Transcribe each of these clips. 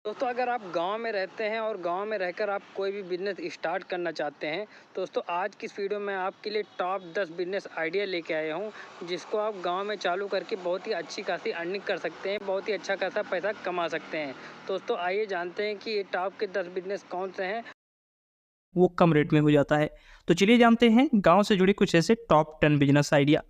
दोस्तों अगर आप गांव में रहते हैं और गांव में रहकर आप कोई भी बिज़नेस स्टार्ट करना चाहते हैं तो दोस्तों आज की इस वीडियो में आपके लिए टॉप 10 बिज़नेस आइडिया लेके आया हूं जिसको आप गांव में चालू करके बहुत ही अच्छी खासी अर्निंग कर सकते हैं, बहुत ही अच्छा खासा पैसा कमा सकते हैं। दोस्तों आइए जानते हैं कि ये टॉप के 10 बिज़नेस कौन से हैं। वो कम रेट में हो जाता है। तो चलिए जानते हैं गाँव से जुड़े कुछ ऐसे टॉप 10 बिजनेस आइडिया।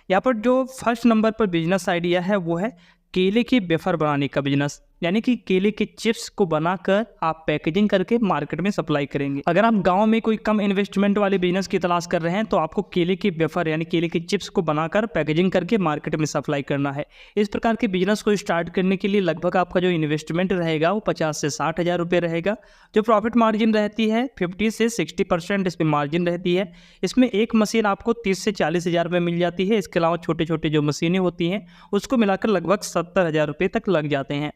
यहाँ पर जो फर्स्ट नंबर पर बिजनेस आइडिया है वो है केले के वेफर बनाने का बिजनेस, यानी कि केले के चिप्स को बनाकर आप पैकेजिंग करके मार्केट में सप्लाई करेंगे। अगर आप गांव में कोई कम इन्वेस्टमेंट वाले बिजनेस की तलाश कर रहे हैं तो आपको केले के वेफर यानी केले के चिप्स को बनाकर पैकेजिंग करके मार्केट में सप्लाई करना है। इस प्रकार के बिजनेस को स्टार्ट करने के लिए लगभग आपका जो इन्वेस्टमेंट रहेगा वो 50 से 60 हज़ार रुपये रहेगा। जो प्रॉफिट मार्जिन रहती है 50 से 60% इसमें मार्जिन रहती है। इसमें एक मशीन आपको 30 से 40 हज़ार में मिल जाती है। इसके अलावा छोटे छोटे जो मशीनें होती हैं उसको मिलाकर लगभग 70 हज़ार रुपये तक लग जाते हैं।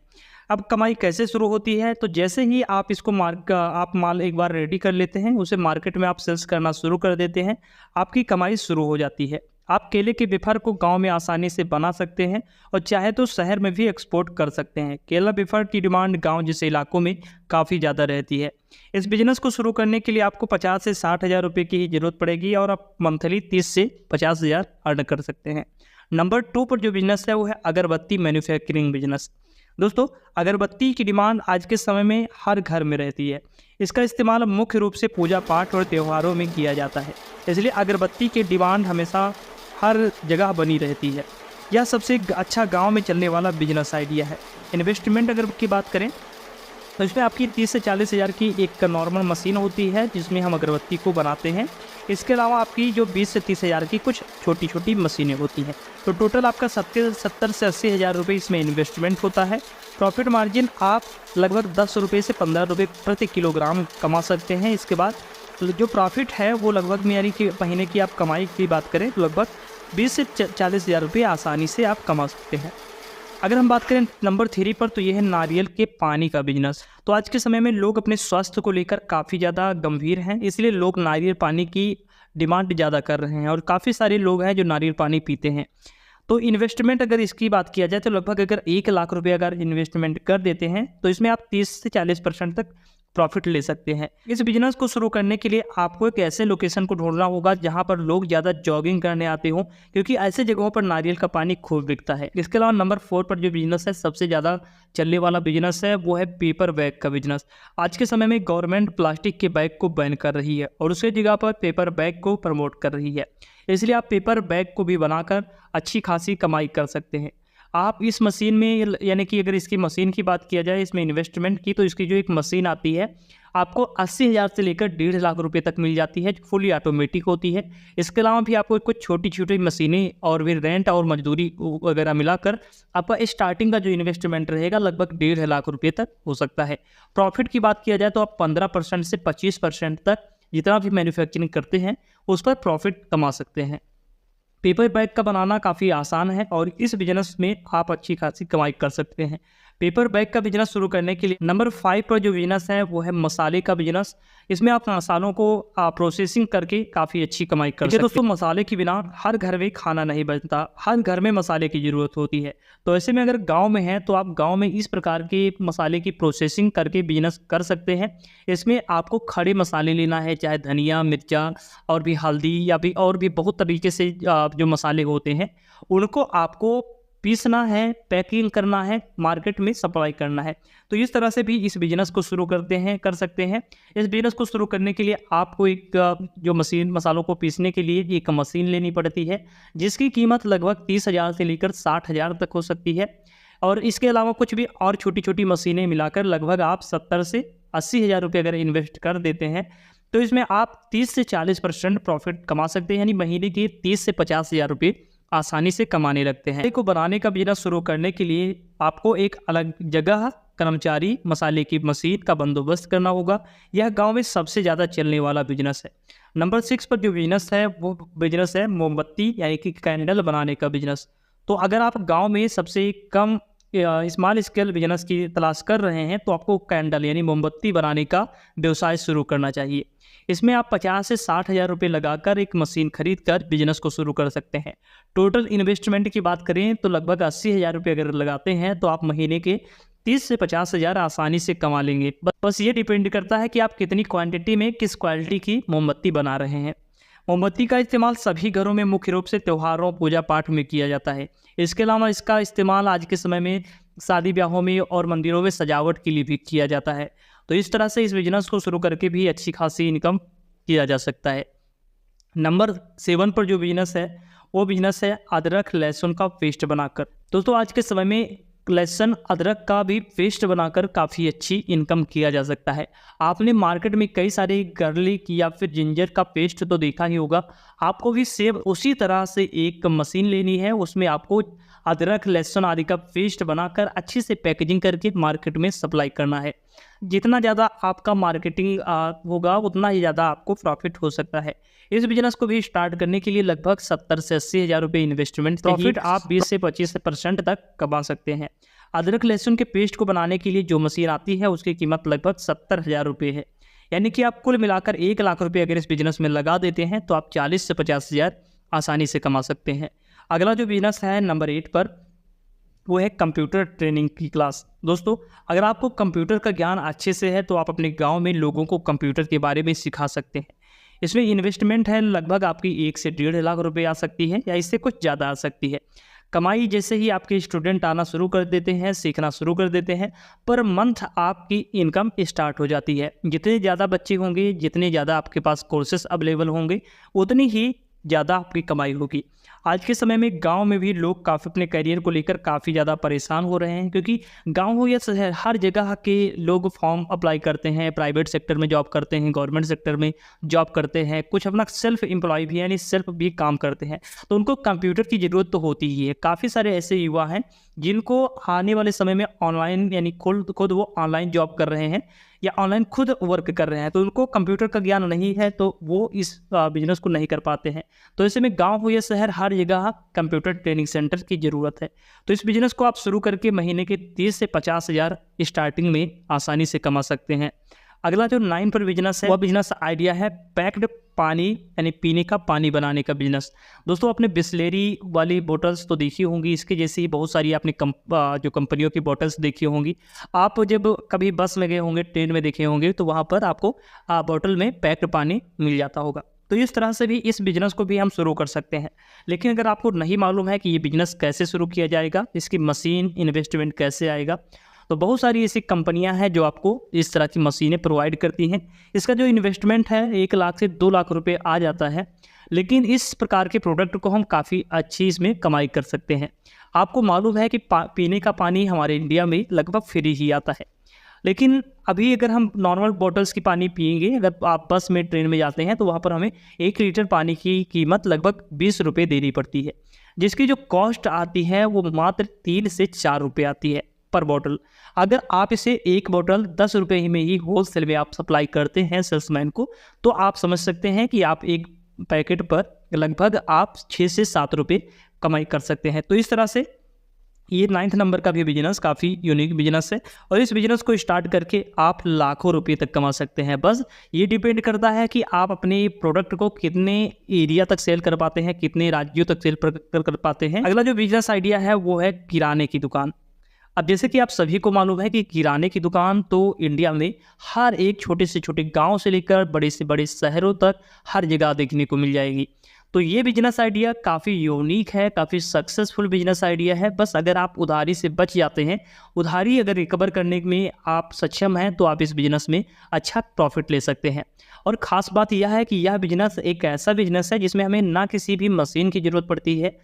अब कमाई कैसे शुरू होती है, तो जैसे ही आप इसको आप माल एक बार रेडी कर लेते हैं, उसे मार्केट में आप सेल्स करना शुरू कर देते हैं, आपकी कमाई शुरू हो जाती है। आप केले के वेफर को गांव में आसानी से बना सकते हैं और चाहे तो शहर में भी एक्सपोर्ट कर सकते हैं। केला वेफर की डिमांड गांव जैसे इलाकों में काफ़ी ज़्यादा रहती है। इस बिज़नेस को शुरू करने के लिए आपको 50 से 60 हज़ार रुपये की ही ज़रूरत पड़ेगी और आप मंथली 30 से 50 हज़ार अर्न कर सकते हैं। नंबर 2 पर जो बिज़नेस है वो है अगरबत्ती मैन्युफैक्चरिंग बिजनेस। दोस्तों अगरबत्ती की डिमांड आज के समय में हर घर में रहती है। इसका इस्तेमाल मुख्य रूप से पूजा पाठ और त्योहारों में किया जाता है, इसलिए अगरबत्ती की डिमांड हमेशा हर जगह बनी रहती है। यह सबसे अच्छा गांव में चलने वाला बिजनेस आइडिया है। इन्वेस्टमेंट अगर की बात करें तो इसमें आपकी 30 से 40 हज़ार की एक नॉर्मल मशीन होती है जिसमें हम अगरबत्ती को बनाते हैं। इसके अलावा आपकी जो 20 से 30 हज़ार की कुछ छोटी छोटी मशीनें होती हैं। तो टोटल आपका 70 से 80 हज़ार रुपये इसमें इन्वेस्टमेंट होता है। प्रॉफिट मार्जिन आप लगभग 10 रुपये से 15 रुपये प्रति किलोग्राम कमा सकते हैं। इसके बाद जो प्रॉफिट है वो लगभग यानी कि महीने की आप कमाई की बात करें तो लगभग 20 से 40 हज़ार रुपये आसानी से आप कमा सकते हैं। अगर हम बात करें नंबर 3 पर तो यह है नारियल के पानी का बिजनेस। तो आज के समय में लोग अपने स्वास्थ्य को लेकर काफ़ी ज़्यादा गंभीर हैं, इसलिए लोग नारियल पानी की डिमांड ज़्यादा कर रहे हैं और काफ़ी सारे लोग हैं जो नारियल पानी पीते हैं। तो इन्वेस्टमेंट अगर इसकी बात किया जाए तो लगभग अगर 1 लाख रुपये अगर इन्वेस्टमेंट कर देते हैं तो इसमें आप 30 से 40% तक प्रॉफिट ले सकते हैं। इस बिजनेस को शुरू करने के लिए आपको एक ऐसे लोकेशन को ढूंढना होगा जहां पर लोग ज़्यादा जॉगिंग करने आते हों, क्योंकि ऐसे जगहों पर नारियल का पानी खूब बिकता है। इसके अलावा नंबर 4 पर जो बिजनेस है सबसे ज़्यादा चलने वाला बिजनेस है वो है पेपर बैग का बिजनेस। आज के समय में गवर्नमेंट प्लास्टिक के बैग को बैन कर रही है और उसकी जगह पर पेपर बैग को प्रमोट कर रही है, इसलिए आप पेपर बैग को भी बनाकर अच्छी खासी कमाई कर सकते हैं। आप इस मशीन में यानी कि अगर इसकी मशीन की बात किया जाए इसमें इन्वेस्टमेंट की, तो इसकी जो एक मशीन आती है आपको 80 हज़ार से लेकर 1.5 लाख रुपए तक मिल जाती है, जो फुली ऑटोमेटिक होती है। इसके अलावा भी आपको कुछ छोटी छोटी मशीनें और भी रेंट और मजदूरी वगैरह मिलाकर आपका स्टार्टिंग का जो इन्वेस्टमेंट रहेगा लगभग 1.5 लाख रुपये तक हो सकता है। प्रॉफिट की बात किया जाए तो आप 15% से 25% तक जितना भी मैन्युफैक्चरिंग करते हैं उस पर प्रॉफिट कमा सकते हैं। पेपर बैग का बनाना काफ़ी आसान है और इस बिजनेस में आप अच्छी खासी कमाई कर सकते हैं। पेपर बैग का बिजनेस शुरू करने के लिए नंबर 5 पर जो बिजनेस है वो है मसाले का बिजनेस। इसमें आप मसालों को प्रोसेसिंग करके काफ़ी अच्छी कमाई कर सकते हैं। दोस्तों मसाले के बिना हर घर में खाना नहीं बनता, हर घर में मसाले की ज़रूरत होती है। तो ऐसे में अगर गांव में है तो आप गांव में इस प्रकार के मसाले की प्रोसेसिंग करके बिजनेस कर सकते हैं। इसमें आपको खड़े मसाले लेना है, चाहे धनिया, मिर्चा और भी हल्दी या भी और भी बहुत तरीके से जो मसाले होते हैं उनको आपको पीसना है, पैकिंग करना है, मार्केट में सप्लाई करना है। तो इस तरह से भी इस बिजनेस को शुरू कर सकते हैं। इस बिजनेस को शुरू करने के लिए आपको एक जो मशीन मसालों को पीसने के लिए एक मशीन लेनी पड़ती है जिसकी कीमत लगभग 30 हज़ार से लेकर 60 हज़ार तक हो सकती है। और इसके अलावा कुछ भी और छोटी छोटी मशीनें मिलाकर लगभग आप 70 से 80 हज़ार रुपये अगर इन्वेस्ट कर देते हैं तो इसमें आप 30 से 40% प्रॉफिट कमा सकते हैं, यानी महीने के 30 से 50 हज़ार रुपये आसानी से कमाने लगते हैं। को बनाने का बिजनेस शुरू करने के लिए आपको एक अलग जगह, कर्मचारी, मसाले की मशीन का बंदोबस्त करना होगा। यह गांव में सबसे ज़्यादा चलने वाला बिजनेस है। नंबर 6 पर जो बिजनेस है वो बिजनेस है मोमबत्ती यानी कि कैंडल बनाने का बिजनेस। तो अगर आप गाँव में सबसे कम स्मॉल स्केल बिजनेस की तलाश कर रहे हैं तो आपको कैंडल यानी मोमबत्ती बनाने का व्यवसाय शुरू करना चाहिए। इसमें आप 50 से 60 हज़ार रुपये लगाकर एक मशीन खरीद कर बिजनेस को शुरू कर सकते हैं। टोटल इन्वेस्टमेंट की बात करें तो लगभग 80 हज़ार रुपये अगर लगाते हैं तो आप महीने के 30 से 50 हज़ार आसानी से कमा लेंगे। बस ये डिपेंड करता है कि आप कितनी क्वांटिटी में किस क्वालिटी की मोमबत्ती बना रहे हैं। मोमबत्ती का इस्तेमाल सभी घरों में मुख्य रूप से त्योहारों पूजा पाठ में किया जाता है। इसके अलावा इसका इस्तेमाल आज के समय में शादी ब्याहों में और मंदिरों में सजावट के लिए भी किया जाता है। तो इस तरह से इस बिजनेस को शुरू करके भी अच्छी खासी इनकम किया जा सकता है। नंबर 7 पर जो बिजनेस है वो बिजनेस है अदरक लहसुन का पेस्ट बनाकर। दोस्तों आज के समय में लहसुन अदरक का भी पेस्ट बनाकर काफ़ी अच्छी इनकम किया जा सकता है। आपने मार्केट में कई सारे गार्लिक या फिर जिंजर का पेस्ट तो देखा ही होगा। आपको भी सेम उसी तरह से एक मशीन लेनी है, उसमें आपको अदरक लहसुन आदि का पेस्ट बनाकर अच्छे से पैकेजिंग करके मार्केट में सप्लाई करना है। जितना ज़्यादा आपका मार्केटिंग होगा उतना ही ज़्यादा आपको प्रॉफिट हो सकता है। इस बिजनेस को भी स्टार्ट करने के लिए लगभग 70 से 80 हज़ार रुपये इन्वेस्टमेंट, प्रॉफिट आप 20 से 25% तक कमा सकते हैं। अदरक लहसुन के पेस्ट को बनाने के लिए जो मशीन आती है उसकी कीमत लगभग 70 हज़ार रुपये है। यानी कि आप कुल मिलाकर 1 लाख रुपये अगर इस बिजनेस में लगा देते हैं तो आप 40 से 50 हज़ार आसानी से कमा सकते हैं। अगला जो बिजनेस है नंबर 8 पर वो है कंप्यूटर ट्रेनिंग की क्लास। दोस्तों अगर आपको कंप्यूटर का ज्ञान अच्छे से है तो आप अपने गांव में लोगों को कंप्यूटर के बारे में सिखा सकते हैं। इसमें इन्वेस्टमेंट है लगभग आपकी 1 से 1.5 लाख रुपए आ सकती है या इससे कुछ ज़्यादा आ सकती है। कमाई जैसे ही आपके स्टूडेंट आना शुरू कर देते हैं, सीखना शुरू कर देते हैं, पर मंथ आपकी इनकम स्टार्ट हो जाती है। जितने ज़्यादा बच्चे होंगे, जितने ज़्यादा आपके पास कोर्सेस अवेलेबल होंगे, उतनी ही ज़्यादा आपकी कमाई होगी। आज के समय में गांव में भी लोग काफ़ी अपने करियर को लेकर काफ़ी ज़्यादा परेशान हो रहे हैं, क्योंकि गांव हो या शहर हर जगह के लोग फॉर्म अप्लाई करते हैं, प्राइवेट सेक्टर में जॉब करते हैं, गवर्नमेंट सेक्टर में जॉब करते हैं, कुछ अपना सेल्फ एम्प्लॉय भी यानी सेल्फ भी काम करते हैं। तो उनको कंप्यूटर की ज़रूरत तो होती ही है। काफ़ी सारे ऐसे युवा हैं जिनको आने वाले समय में ऑनलाइन यानी खुद वो ऑनलाइन जॉब कर रहे हैं या ऑनलाइन खुद वर्क कर रहे हैं, तो उनको कंप्यूटर का ज्ञान नहीं है तो वो इस बिजनेस को नहीं कर पाते हैं। तो ऐसे में गांव हो या शहर हर जगह कंप्यूटर ट्रेनिंग सेंटर की ज़रूरत है। तो इस बिजनेस को आप शुरू करके महीने के 30 से 50 हज़ार स्टार्टिंग में आसानी से कमा सकते हैं। अगला जो 9 पर बिजनेस है वह बिजनेस आइडिया है पैक्ड पानी यानी पीने का पानी बनाने का बिजनेस। दोस्तों आपने बिस्लेरी वाली बोटल्स तो देखी होंगी, इसके जैसी ही बहुत सारी आपने जो कंपनियों की बोटल्स देखी होंगी। आप जब कभी बस में गए होंगे, ट्रेन में देखे होंगे, तो वहाँ पर आपको बोतल में पैक्ड पानी मिल जाता होगा। तो इस तरह से भी इस बिज़नेस को भी हम शुरू कर सकते हैं। लेकिन अगर आपको नहीं मालूम है कि ये बिज़नेस कैसे शुरू किया जाएगा, इसकी मशीन इन्वेस्टमेंट कैसे आएगा, तो बहुत सारी ऐसी कंपनियां हैं जो आपको इस तरह की मशीनें प्रोवाइड करती हैं। इसका जो इन्वेस्टमेंट है 1 लाख से 2 लाख रुपए आ जाता है, लेकिन इस प्रकार के प्रोडक्ट को हम काफ़ी अच्छी इसमें कमाई कर सकते हैं। आपको मालूम है कि पीने का पानी हमारे इंडिया में लगभग फ्री ही आता है, लेकिन अभी अगर हम नॉर्मल बॉटल्स की पानी पिएंगे, अगर आप बस में ट्रेन में जाते हैं तो वहाँ पर हमें 1 लीटर पानी की कीमत लगभग 20 रुपये देनी पड़ती है, जिसकी जो कॉस्ट आती है वो मात्र 3 से 4 रुपये आती है पर बॉटल। अगर आप इसे एक बॉटल 10 रुपये में ही होलसेल में आप सप्लाई करते हैं सेल्समैन को, तो आप समझ सकते हैं कि आप एक पैकेट पर लगभग आप 6 से 7 रुपये कमाई कर सकते हैं। तो इस तरह से ये 9th नंबर का भी बिजनेस काफ़ी यूनिक बिजनेस है और इस बिजनेस को स्टार्ट करके आप लाखों रुपए तक कमा सकते हैं। बस ये डिपेंड करता है कि आप अपने प्रोडक्ट को कितने एरिया तक सेल कर पाते हैं, कितने राज्यों तक सेल कर पाते हैं। अगला जो बिजनेस आइडिया है वो है किराने की दुकान। अब जैसे कि आप सभी को मालूम है कि किराने की दुकान तो इंडिया में हर एक छोटे से छोटे गांव से लेकर बड़े से बड़े शहरों तक हर जगह देखने को मिल जाएगी। तो ये बिजनेस आइडिया काफ़ी यूनिक है, काफ़ी सक्सेसफुल बिजनेस आइडिया है। बस अगर आप उधारी से बच जाते हैं, उधारी अगर रिकवर करने में आप सक्षम हैं, तो आप इस बिजनेस में अच्छा प्रॉफिट ले सकते हैं। और ख़ास बात यह है कि यह बिजनेस एक ऐसा बिजनेस है जिसमें हमें ना किसी भी मशीन की ज़रूरत पड़ती है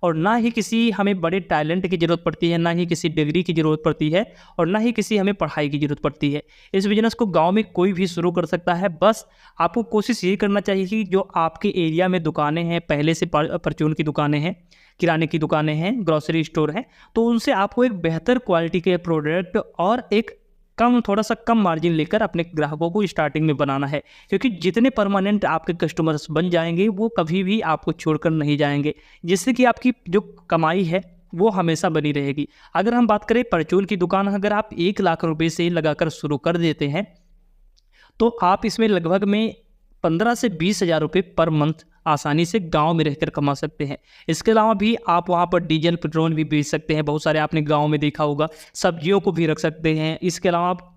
और ना ही किसी हमें बड़े टैलेंट की ज़रूरत पड़ती है, ना ही किसी डिग्री की ज़रूरत पड़ती है और ना ही किसी हमें पढ़ाई की ज़रूरत पड़ती है। इस बिज़नेस को गांव में कोई भी शुरू कर सकता है। बस आपको कोशिश ये करना चाहिए कि जो आपके एरिया में दुकानें हैं, पहले से परचून की दुकानें हैं, किराने की दुकानें हैं, ग्रॉसरी स्टोर हैं, तो उनसे आपको एक बेहतर क्वालिटी के प्रोडक्ट और एक थोड़ा सा कम मार्जिन लेकर अपने ग्राहकों को स्टार्टिंग में बनाना है, क्योंकि जितने परमानेंट आपके कस्टमर्स बन जाएंगे वो कभी भी आपको छोड़कर नहीं जाएंगे, जिससे कि आपकी जो कमाई है वो हमेशा बनी रहेगी। अगर हम बात करें परचून की दुकान, अगर आप 1 लाख रुपए से लगाकर शुरू कर देते हैं तो आप इसमें लगभग में 15 से 20 हज़ार रुपये पर मंथ आसानी से गांव में रहकर कमा सकते हैं। इसके अलावा भी आप वहां पर डीजल पेट्रोल भी बेच सकते हैं। बहुत सारे आपने गांव में देखा होगा, सब्जियों को भी रख सकते हैं। इसके अलावा आप